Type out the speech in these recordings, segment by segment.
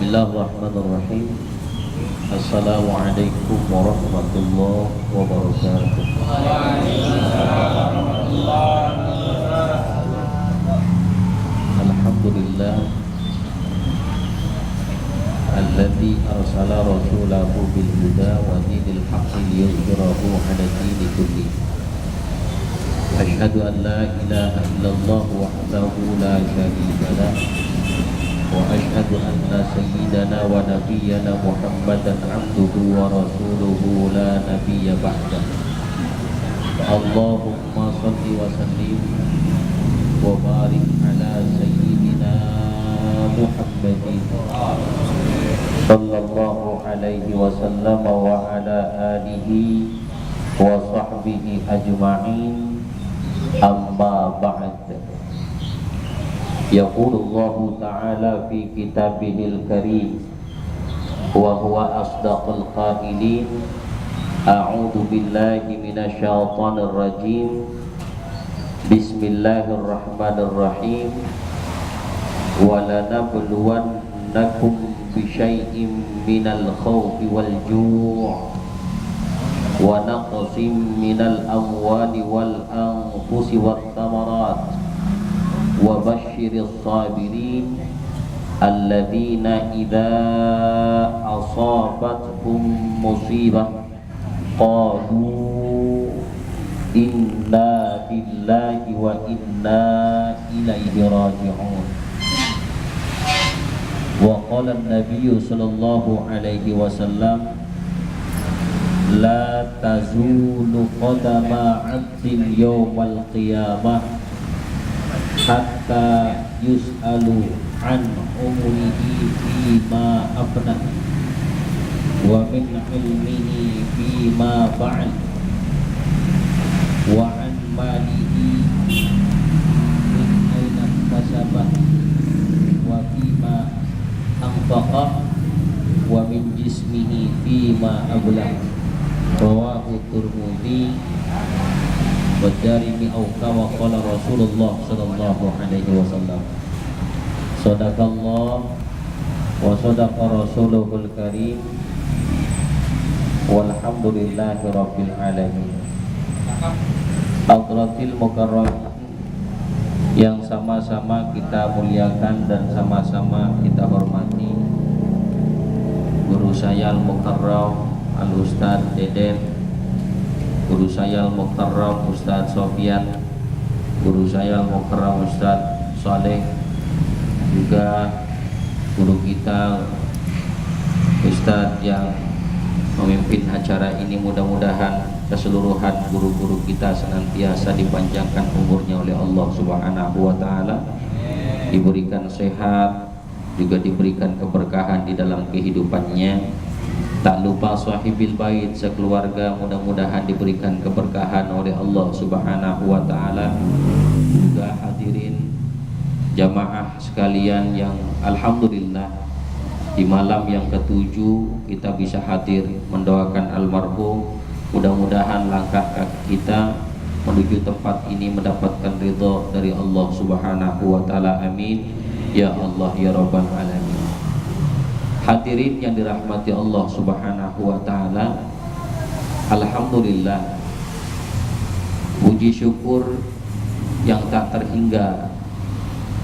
Bismillahirrahmanirrahim. Assalamualaikum warahmatullahi wabarakatuh. Alhamdulillah alladzi arsala rasulahu bil huda wa dinil haqqi liyudhhirahu 'ala dini kulli. Asyhadu an la ilaha illallah wahdahu la syarika lah wa asyhadu anna sayyidana wa nabiyyana Muhammadan 'abduhu wa rasuluhu la nabiyya ba'dah. Allahumma shalli wa sallim wa barik ala sayyidina Muhammadin sallallahu alaihi wasallam wa ala alihi wa sahbihi ajma'in. Amma ba'd. Yaqulullahu ta'ala fi kitabihil karim wa huwa asdaqul qailin. A'udzu billahi minasyaitonir rajim. Bismillahirrahmanirrahim. Wa lanabluwannakum bisyai'im minal khawfi wal ju' wa naqsim minal amwali wal anfusi wat thamarat wa basyiris sabirin alladzina idza asabatuhum musibah qalu inna lillahi wa inna ilaihi raji'un. Wa qala an-nabiyyu sallallahu alaihi wasallam la tazulu qadama 'abdin yawmal qiyamah hatta yus'alu an umrihi fima afna wa min ilmihi fima fa'al wa an malihi min aina kasabah wa fima anfaqa wa min jismihi fima ablah. Rawahu Tirmidzi wa Darimi au kama qala Rasulullah sallallahu alaihi wasallam. Sadaqallah wa sadaqa rasuluhul karim walhamdulillahi rabbil alamin. Hadratil mukarram yang sama-sama kita muliakan dan sama-sama kita hormati, guru saya al-mukarram Al-Ustaz Deden, guru saya al-mukarram Ustaz Sofyan, guru saya al-mukarram Ustaz Saleh, juga guru kita Ustaz yang memimpin acara ini. Mudah-mudahan keseluruhan guru-guru kita senantiasa dipanjangkan umurnya oleh Allah Subhanahu wa taala, diberikan sehat, juga diberikan keberkahan di dalam kehidupannya. Tak lupa sahibil bait sekeluarga, mudah-mudahan diberikan keberkahan oleh Allah Subhanahu wa taala. Juga hadirin jamaah sekalian yang alhamdulillah di malam yang ketujuh kita bisa hadir mendoakan almarhum. Mudah-mudahan langkah kaki kita menuju tempat ini mendapatkan ridha dari Allah Subhanahu wa taala. Amin ya Allah ya rabbal alamin. Hadirin yang dirahmati Allah Subhanahu wa taala, alhamdulillah, puji syukur yang tak terhingga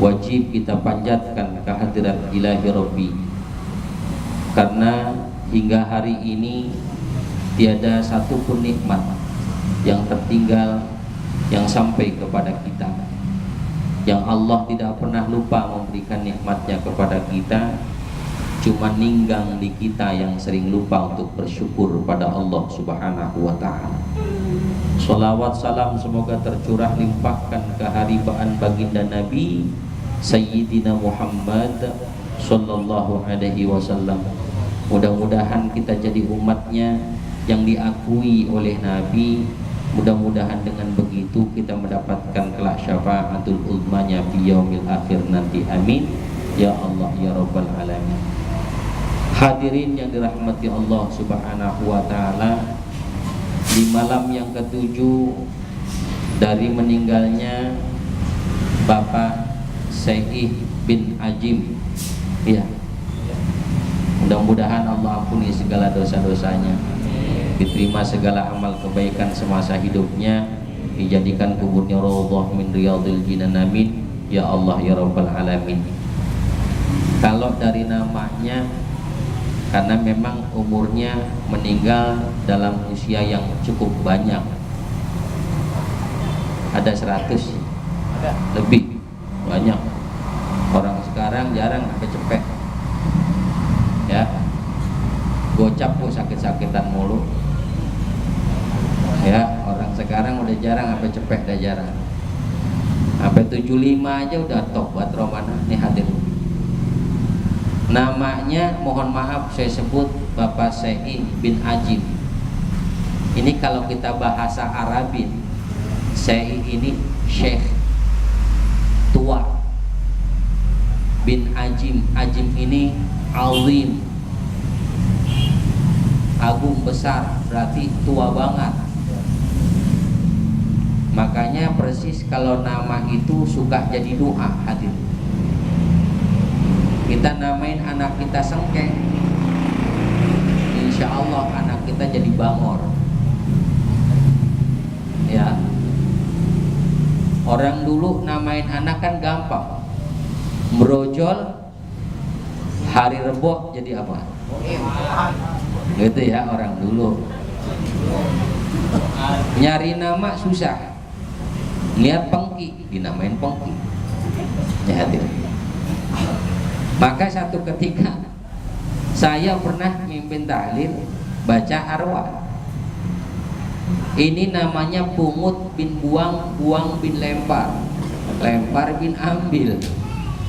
wajib kita panjatkan kehadirat Ilahi Rabbi, karena hingga hari ini tiada satupun nikmat yang tertinggal yang sampai kepada kita, yang Allah tidak pernah lupa memberikan nikmatnya kepada kita. Cuma ninggang di kita yang sering lupa untuk bersyukur pada Allah Subhanahu wa ta'ala. Salawat salam semoga tercurah limpahkan keharibaan baginda Nabi Sayyidina Muhammad sallallahu alaihi wasallam. Mudah-mudahan kita jadi umatnya yang diakui oleh Nabi. Mudah-mudahan dengan begitu kita mendapatkan kelak syafaatul uzmanya fi yaumil akhir nanti. Amin ya Allah ya rabbal alamin. Hadirin yang dirahmati Allah Subhanahu wa taala, di malam yang ketujuh dari meninggalnya Bapak Syekh bin Ajim, ya, Mudah-mudahan Allah ampuni segala dosa-dosanya, diterima segala amal kebaikan semasa hidupnya, dijadikan kuburnya raudhah min riyadhil jinan, amin ya Allah ya rabbal alamin. Kalau dari namanya, karena memang umurnya meninggal dalam usia yang cukup banyak, ada 100 lebih, banyak. Orang sekarang jarang sampai cepet ya, gocap kok sakit-sakitan mulu ya. Orang sekarang udah jarang sampai cepet, udah jarang. Sampai 75 aja udah tobat Romana. Nih hadir. Namanya mohon maaf saya sebut Bapak Syekh bin Ajim. Ini kalau kita bahasa Arabin, Syekh ini Syekh tua, bin Ajim, Ajim ini azim, agung, besar, berarti tua banget. Makanya persis kalau nama itu suka jadi doa hadir. Kita namain anak kita Sengkeng, insya Allah anak kita jadi Bangor ya. Orang dulu namain anak kan gampang, Brojol, hari Rebo jadi apa? Gitu ya orang dulu. Nyari nama susah. Lihat Pengki, dinamain Pengki. Ya hadir. Maka satu ketika saya pernah mimpin tahlil baca arwah. Ini namanya pungut bin buang, buang bin lempar, lempar bin ambil.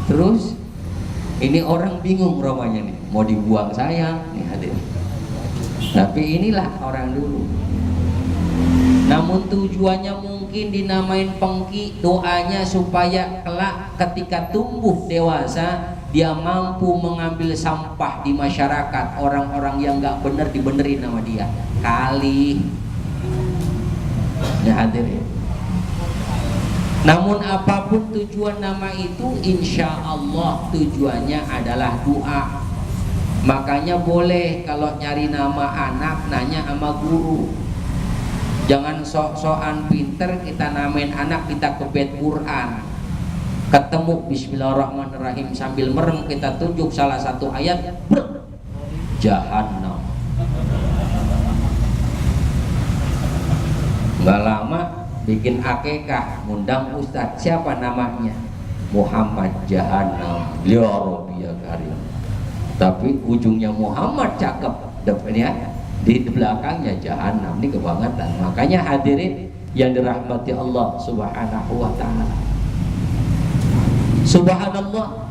Terus ini orang bingung romanya nih, mau dibuang saya nih hadir. Tapi inilah orang dulu. Namun tujuannya mungkin dinamain Pengki, doanya supaya kelak ketika tumbuh dewasa dia mampu mengambil sampah di masyarakat. Orang-orang yang gak bener dibenerin sama dia. Kali ya hadir ya. Namun apapun tujuan nama itu, insya Allah tujuannya adalah doa. Makanya boleh kalau nyari nama anak nanya sama guru. Jangan sok-sokan pinter kita namain anak kita ke bait Quran. Ketemu Bismillahirrahmanirrahim sambil merem kita tunjuk salah satu ayat, Jahannam. Gak lama bikin akekah, ngundang ustadz, siapa namanya? Muhammad Jahannam. Ya Rabbi ya Karim. Tapi ujungnya Muhammad cakep, depannya di belakangnya Jahannam. Ini kebangetan. Makanya hadirin yang dirahmati Allah Subhanahu wa ta'ala, subhanallah,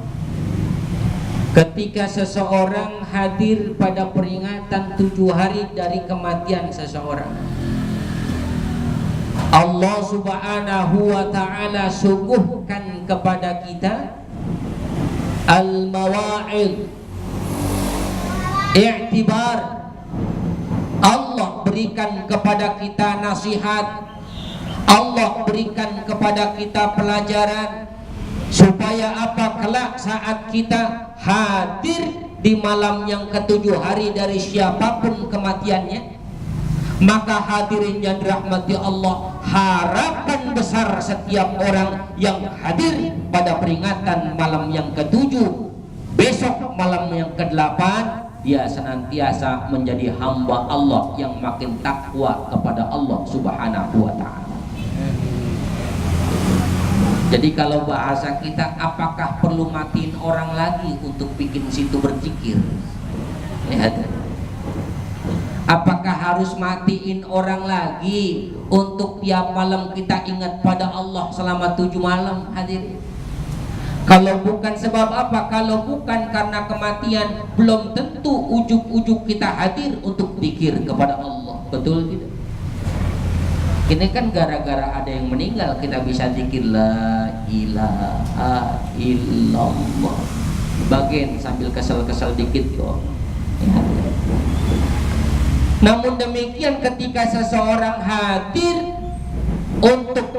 ketika seseorang hadir pada peringatan 7 hari dari kematian seseorang, Allah Subhanahu wa ta'ala suguhkan kepada kita al-mawa'id, i'tibar. Allah berikan kepada kita nasihat, Allah berikan kepada kita pelajaran, supaya apa? Kelak saat kita hadir di malam yang ke-7 hari dari siapapun kematiannya, maka hadirin yang dirahmati Allah, harapan besar setiap orang yang hadir pada peringatan malam yang ke-7, besok malam yang ke-8, dia senantiasa menjadi hamba Allah yang makin takwa kepada Allah Subhanahu wa ta'ala. Jadi kalau bahasa kita, apakah perlu matiin orang lagi untuk bikin situ berzikir? Lihat. Apakah harus matiin orang lagi untuk tiap malam kita ingat pada Allah selama 7 malam hadir? Kalau bukan sebab apa? Kalau bukan karena kematian, belum tentu ujuk-ujuk kita hadir untuk zikir kepada Allah. Betul tidak? Ini kan gara-gara ada yang meninggal kita bisa zikir la ilaha illallah. Bagian sambil kesel-kesel dikit kok. Ya. Namun demikian ketika seseorang hadir untuk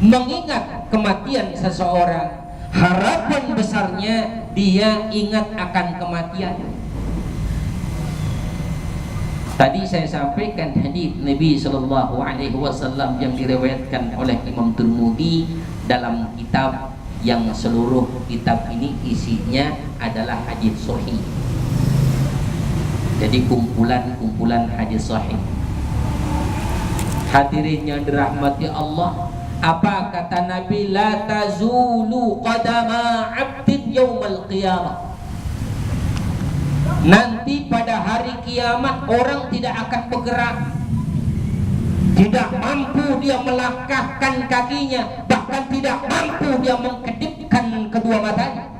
mengingat kematian seseorang, harapan besarnya dia ingat akan kematian. Tadi saya sampaikan hadis Nabi Shallallahu Alaihi Wasallam yang diriwayatkan oleh Imam Tirmidzi dalam kitab yang seluruh kitab ini isinya adalah hadis sahih. Jadi kumpulan hadis sahih. Hadirin yang dirahmati Allah, apa kata Nabi? La tazulu qadama 'abdin yaumal qiyamah. Nanti pada hari kiamat orang tidak akan bergerak, tidak mampu dia melangkahkan kakinya, bahkan tidak mampu dia mengkedipkan kedua matanya.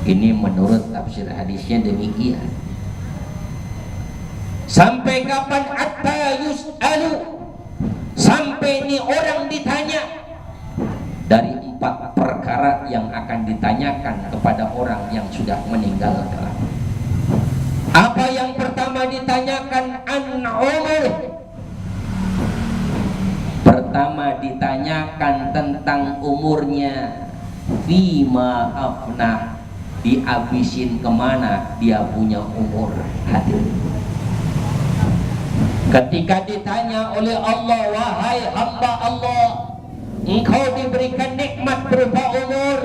Ini menurut tafsir hadisnya demikian. Sampai kapan? Hatta yus'alu, sampai ini orang ditanya dari 4 perkara yang akan ditanyakan kepada orang yang sudah meninggal kelak. Apa yang pertama ditanyakan? An umur. Pertama ditanyakan tentang umurnya. Fima afnah, dihabisin kemana dia punya umur. Hadir. Ketika ditanya oleh Allah, wahai hamba Allah, engkau diberikan nikmat berupa umur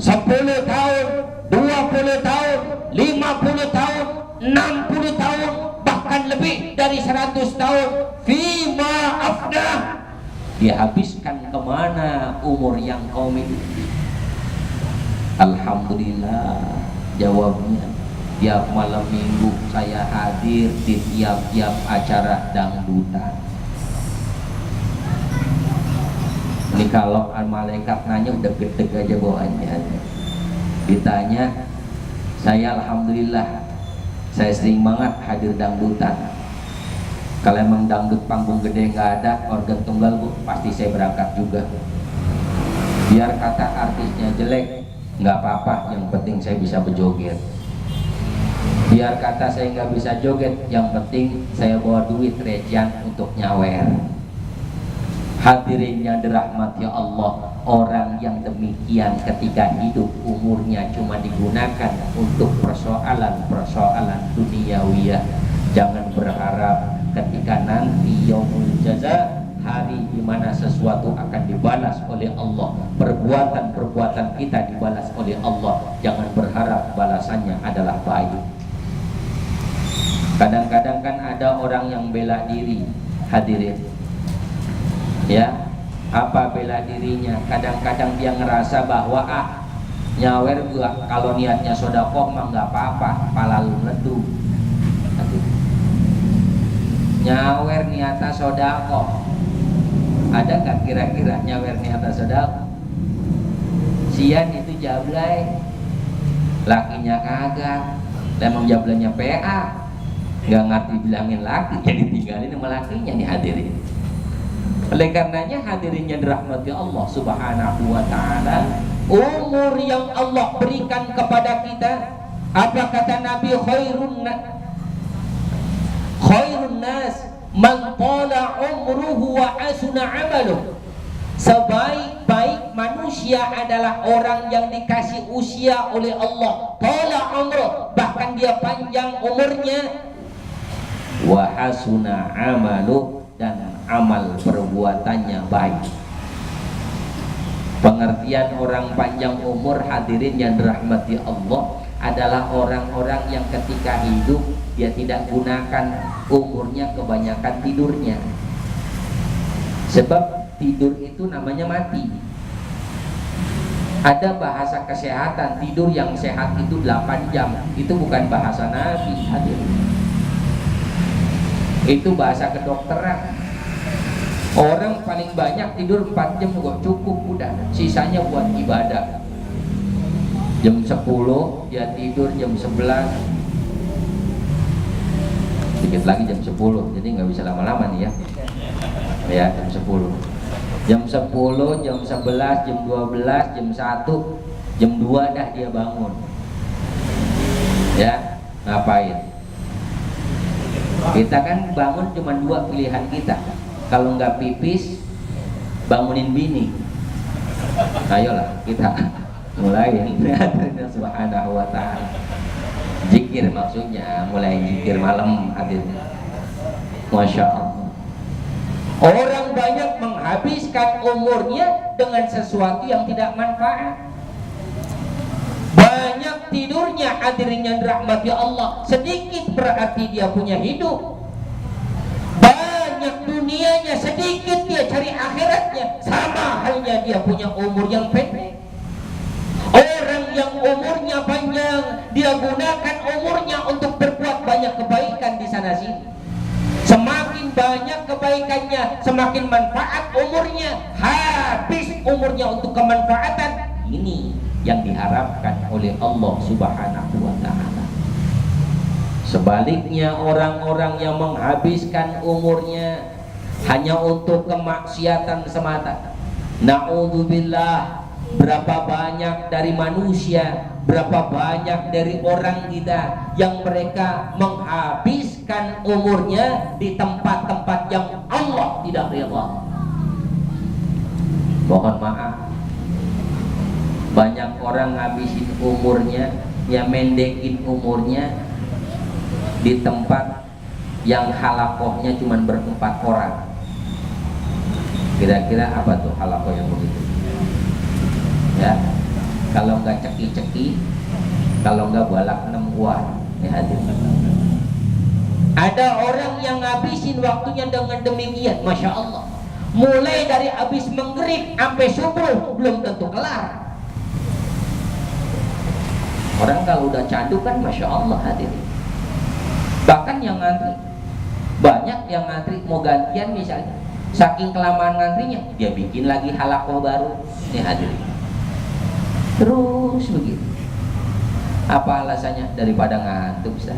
10 tahun, 20 tahun, 50 tahun, 60 tahun, bahkan lebih dari 100 tahun. Fima afnah, dihabiskan kemana umur yang kau miliki? Alhamdulillah, jawabnya, tiap malam minggu saya hadir di tiap-tiap acara dangdutan. Ini kalau malaikat nanya udah gedeg aja bawaannya. Ditanya, saya alhamdulillah, saya sering banget hadir dangdutan. Kalau emang dangdut panggung gede nggak ada, organ tunggal bu, pasti saya berangkat juga. Biar kata artisnya jelek, nggak apa-apa, yang penting saya bisa berjoget. Biar kata saya nggak bisa joget, yang penting saya bawa duit recehan untuk nyawer. Hadirin yang dirahmati Allah, orang yang demikian ketika hidup umurnya cuma digunakan untuk persoalan-persoalan duniawiyah. Jangan berharap ketika nanti yaumul jaza, hari di mana sesuatu akan dibalas oleh Allah, perbuatan-perbuatan kita dibalas oleh Allah, jangan berharap balasannya adalah baik. Kadang-kadang kan ada orang yang bela diri, hadirin, ya, apa bela dirinya? Kadang-kadang dia ngerasa bahwa nyawer gua kalau niatnya sedekah mah nggak apa-apa, pala lu ledu. Nyawer niatnya sedekah, ada nggak kira-kira nyawer niatnya sedekah? Sian itu jablay, lakinya kagak, emang jablanya PA, nggak ngerti bilangin laki, jadi tinggalin sama lakinya nih hadirin. Oleh karenanya hadirin yang dirahmati Allah Subhanahu wa ta'ala, umur yang Allah berikan kepada kita, apa kata Nabi? Khairun nas man tala umruhu wa asuna amaluh. Sebaik-baik manusia adalah orang yang dikasih usia oleh Allah, tala umruh, bahkan dia panjang umurnya, wa hasuna amaluh, dan amal perbuatannya baik. Pengertian orang panjang umur, hadirin yang dirahmati Allah, adalah orang-orang yang ketika hidup dia tidak gunakan umurnya kebanyakan tidurnya. Sebab tidur itu namanya mati. Ada bahasa kesehatan, tidur yang sehat itu 8 jam. Itu bukan bahasa Nabi, hadirin. Itu bahasa kedokteran. Orang paling banyak tidur 4 jam kok cukup, udah, sisanya buat ibadah. Jam 10 dia tidur, jam 11 sedikit lagi jam 10, jadi nggak bisa lama-lama nih ya. Ya, jam 10, jam 10, jam 11, jam 12, jam 1, jam 2 dah dia bangun. Ya, ngapain? Kita kan bangun cuma 2 pilihan kita. Kalau nggak pipis, bangunin bini. Ayolah kita mulai. Subhanahu wa ta'ala. Jika zikir maksudnya, mulai zikir malam hadirnya. Masya Allah. Orang banyak menghabiskan umurnya dengan sesuatu yang tidak manfaat. Banyak tidurnya hadirin yang dirahmati Allah, sedikit berarti dia punya hidup. Banyak dunianya, sedikit dia cari akhiratnya, sama halnya dia punya umur yang pendek. Orang yang umurnya panjang, dia gunakan umurnya untuk berbuat banyak kebaikan di sana sini. Semakin banyak kebaikannya, semakin manfaat umurnya. Habis umurnya untuk kemanfaatan. Ini yang diharapkan oleh Allah Subhanahu wa ta'ala. Sebaliknya orang-orang yang menghabiskan umurnya hanya untuk kemaksiatan semata. Na'udzubillah, berapa banyak dari manusia, berapa banyak dari orang kita yang mereka menghabiskan umurnya di tempat-tempat yang Allah tidak rela. Mohon maaf, banyak orang ngabisin umurnya, ya mendekin umurnya di tempat yang halakohnya cuma berempat orang. Kira-kira apa tuh halakoh yang begitu? Ya, kalau nggak ceki-ceki, kalau nggak balak 6 uar. Ya, hadir. Ada orang yang ngabisin waktunya dengan demikian, masya Allah. Mulai dari habis maghrib sampai subuh belum tentu kelar. Orang kalau udah candu kan masya Allah hadir. Bahkan yang ngantri, banyak yang ngantri mau gantian misalnya, saking kelamaan ngantrinya dia bikin lagi halakoh baru. Ini hadir. Terus begitu. Apa alasannya? Daripada ngantuk, Ustaz.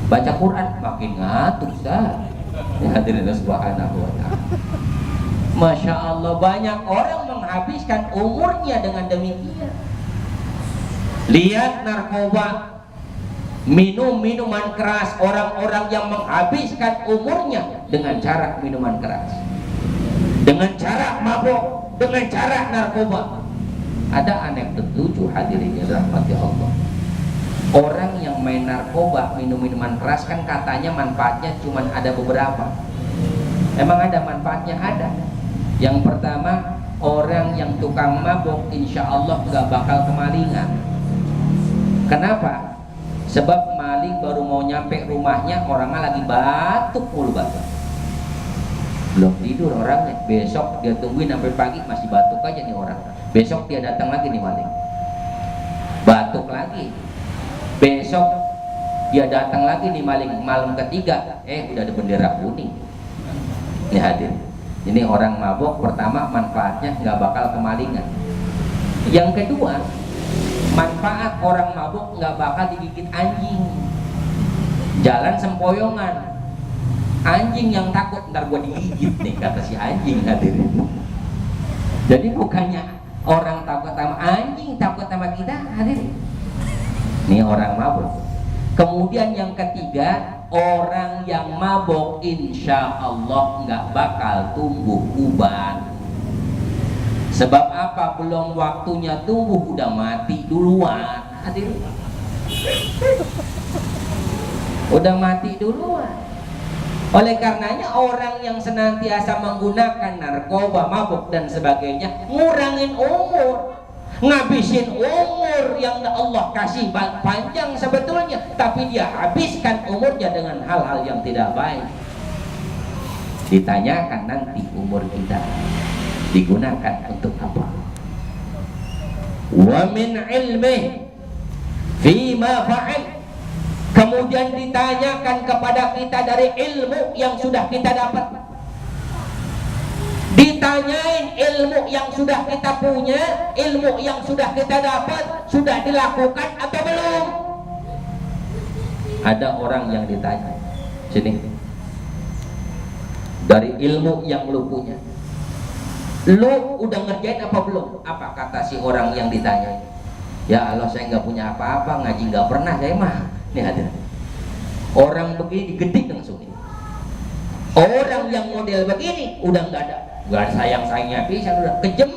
Baca Quran makin ngantuk, Ustaz. Ya, hadirin subhanahu wa ta'ala. Masya Allah, banyak orang menghabiskan umurnya dengan demikian. Lihat narkoba, minum minuman keras, orang-orang yang menghabiskan umurnya dengan cara minuman keras, dengan cara mabuk, dengan cara narkoba. Ada anekdot lucu hadirin yang dirahmati Allah. Orang yang main narkoba, minum minuman keras kan katanya manfaatnya cuma ada beberapa. Emang ada manfaatnya? Ada. Yang pertama, orang yang tukang mabuk insya Allah gak bakal kemalingan. Kenapa? Sebab maling baru mau nyampe rumahnya, orangnya lagi batuk mulu batuk. Belum tidur orangnya, besok dia tungguin sampai pagi masih batuk aja nih orang. Besok dia datang lagi nih maling, batuk lagi. Besok dia datang lagi nih maling, malam ketiga udah ada bendera kuning. Ini hadir. Ini orang mabok, pertama manfaatnya nggak bakal kemalingan. Yang kedua, manfaat orang mabok nggak bakal digigit anjing. Jalan sempoyongan, anjing yang takut ntar gua digigit nih kata si anjing hadirin. Jadi bukannya orang takut sama anjing, takut sama kita hadirin. Ini orang mabok. Kemudian yang ketiga, orang yang mabok insya Allah nggak bakal tumbuh uban. Sebab apa? Belum waktunya tumbuh udah mati duluan hadirin. Udah mati duluan. Oleh karenanya orang yang senantiasa menggunakan narkoba, mabuk dan sebagainya, ngurangin umur, ngabisin umur yang Allah kasih panjang sebetulnya, tapi dia habiskan umurnya dengan hal-hal yang tidak baik. Ditanyakan nanti umur kita digunakan untuk apa? Wa min ilmih fima fa'al. Kemudian ditanyakan kepada kita dari ilmu yang sudah kita dapat. Ditanyain ilmu yang sudah kita punya, ilmu yang sudah kita dapat, sudah dilakukan atau belum? Ada orang yang ditanya, sini, dari ilmu yang lu punya, lu udah ngerjain apa belum? Apa kata si orang yang ditanya? Ya Allah, saya nggak punya apa-apa, ngaji nggak pernah saya mah. Ini ada orang begini digedik langsung. Orang yang model begini udah nggak ada sayang-sayangnya pisan, udah kejem.